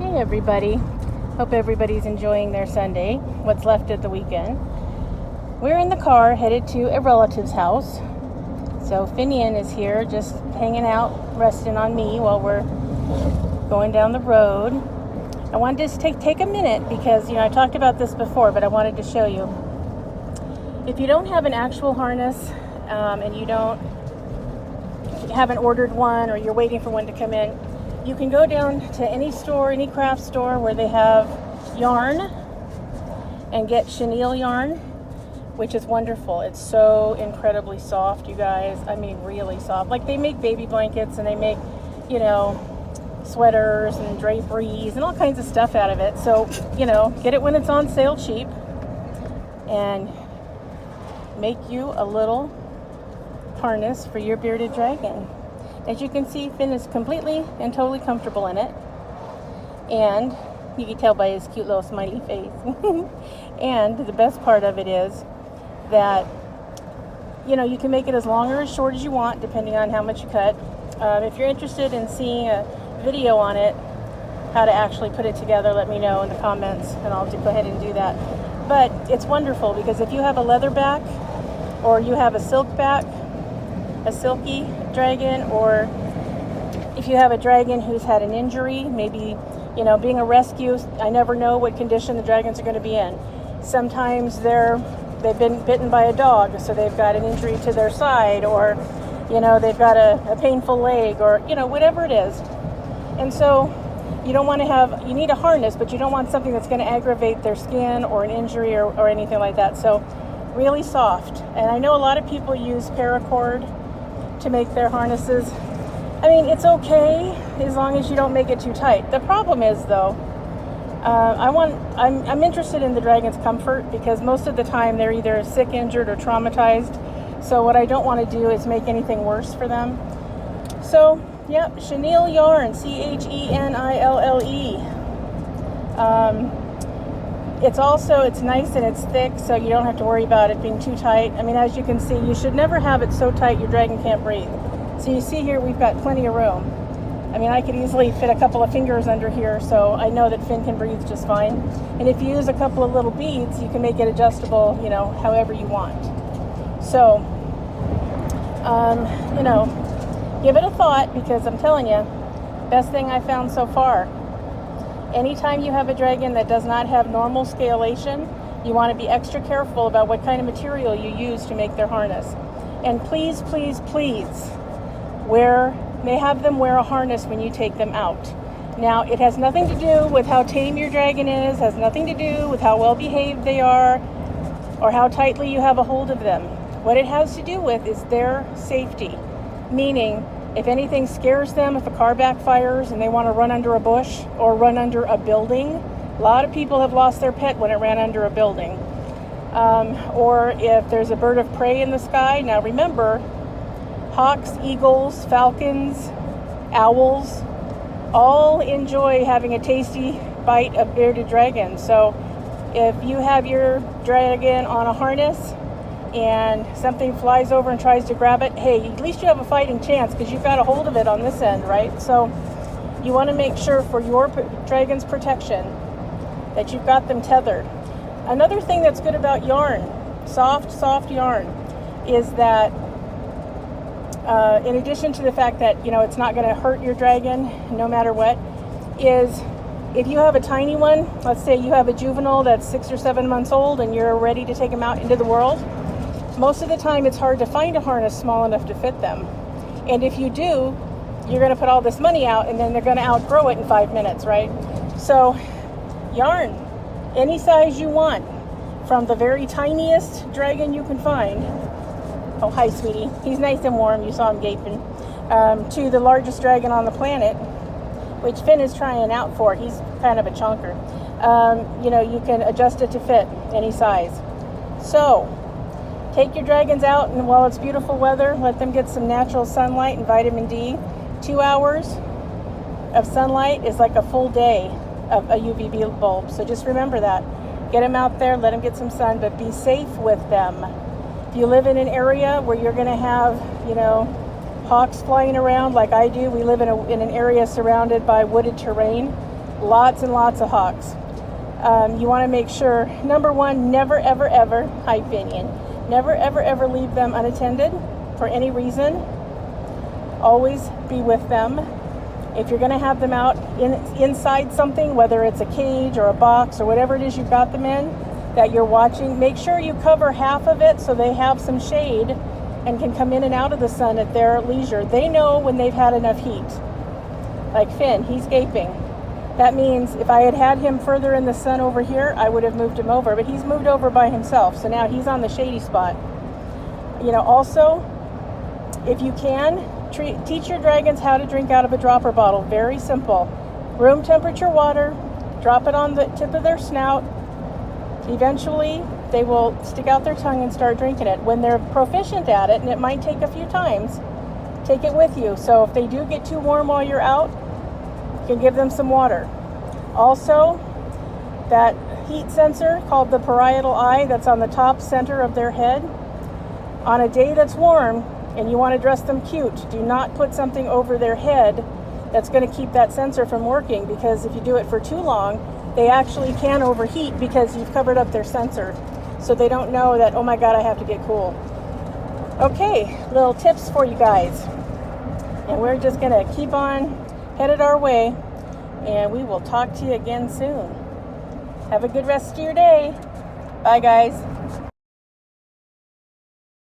Hey everybody. Hope everybody's enjoying their Sunday, what's left of the weekend. We're in the car headed to a relative's house. So Finian is here just hanging out, resting on me while we're going down the road. I wanted to take a minute because, I talked about this before, but I wanted to show you. If you don't have an actual harness and you haven't ordered one or you're waiting for one to come in, you can go down to any store, any craft store where they have yarn and get chenille yarn, which is wonderful. It's so incredibly soft, you guys. I mean, really soft. Like, they make baby blankets and they make, sweaters and draperies and all kinds of stuff out of it. So, get it when it's on sale cheap and make you a little harness for your bearded dragon. As you can see, Finn is completely and totally comfortable in it. And you can tell by his cute little smiley face. And the best part of it is that, you can make it as long or as short as you want, depending on how much you cut. If you're interested in seeing a video on it, how to actually put it together, let me know in the comments, and I'll go ahead and do that. But it's wonderful because if you have a leather back, or you have a silk back, a silky dragon, or if you have a dragon who's had an injury, maybe, being a rescue, I never know what condition the dragons are going to be in. Sometimes they've been bitten by a dog, so they've got an injury to their side, or, they've got a painful leg, or, whatever it is. And so you need a harness, but you don't want something that's going to aggravate their skin or an injury or anything like that. So really soft. And I know a lot of people use paracord to make their harnesses. I mean, it's okay as long as you don't make it too tight. The problem is, though, I'm interested in the dragon's comfort because most of the time they're either sick, injured, or traumatized. So what I don't want to do is make anything worse for them. So, yep, chenille yarn, CHENILLE. It's nice and it's thick, so you don't have to worry about it being too tight. I mean, as you can see, you should never have it so tight your dragon can't breathe. So you see here, we've got plenty of room. I mean, I could easily fit a couple of fingers under here, so I know that Finn can breathe just fine. And if you use a couple of little beads, you can make it adjustable, however you want. So, give it a thought, because I'm telling you, best thing I found so far. Anytime you have a dragon that does not have normal scalation, you want to be extra careful about what kind of material you use to make their harness. And please, please, please, have them wear a harness when you take them out. Now, it has nothing to do with how tame your dragon is, has nothing to do with how well behaved they are, or how tightly you have a hold of them. What it has to do with is their safety. Meaning, if anything scares them, if a car backfires and they want to run under a bush or run under a building, a lot of people have lost their pet when it ran under a building. Or if there's a bird of prey in the sky. Now remember, hawks, eagles, falcons, owls, all enjoy having a tasty bite of bearded dragon. So if you have your dragon on a harness and something flies over and tries to grab it, hey, at least you have a fighting chance because you've got a hold of it on this end, right? So you want to make sure for your dragon's protection that you've got them tethered. Another thing that's good about yarn, soft yarn, is that in addition to the fact that, it's not going to hurt your dragon no matter what, is if you have a tiny one, let's say you have a juvenile that's 6 or 7 months old and you're ready to take them out into the world, most of the time it's hard to find a harness small enough to fit them. And if you do, you're going to put all this money out and then they're going to outgrow it in 5 minutes, right? So yarn, any size you want, from the very tiniest dragon you can find. Oh, hi, sweetie. He's nice and warm. You saw him gaping. To the largest dragon on the planet, which Finn is trying out for. He's kind of a chunker. You can adjust it to fit any size. So, take your dragons out, and while it's beautiful weather, let them get some natural sunlight and vitamin D. 2 hours of sunlight is like a full day of a UVB bulb. So just remember that. Get them out there, let them get some sun, but be safe with them. If you live in an area where you're going to have, hawks flying around like I do, we live in an area surrounded by wooded terrain. lots and lots of hawks. You want to make sure, number one, never, ever, ever, hi Finian, never, ever, ever leave them unattended for any reason. Always be with them. If you're going to have them out inside something, whether it's a cage or a box or whatever it is you've got them in that you're watching, make sure you cover half of it so they have some shade and can come in and out of the sun at their leisure. They know when they've had enough heat. Like Finn, he's gaping. That means if I had had him further in the sun over here, I would have moved him over, but he's moved over by himself. So now he's on the shady spot. You know, also, if you can, teach your dragons how to drink out of a dropper bottle. Very simple. Room temperature water, drop it on the tip of their snout. Eventually, they will stick out their tongue and start drinking it. When they're proficient at it, and it might take a few times, take it with you. So if they do get too warm while you're out, you can give them some water. Also, that heat sensor called the parietal eye that's on the top center of their head. On a day that's warm and you want to dress them cute, do not put something over their head that's going to keep that sensor from working, because if you do it for too long, they actually can overheat because you've covered up their sensor. So they don't know that, oh my God, I have to get cool. Okay, little tips for you guys. And we're just going to keep on headed our way, and we will talk to you again soon. Have a good rest of your day. Bye, guys.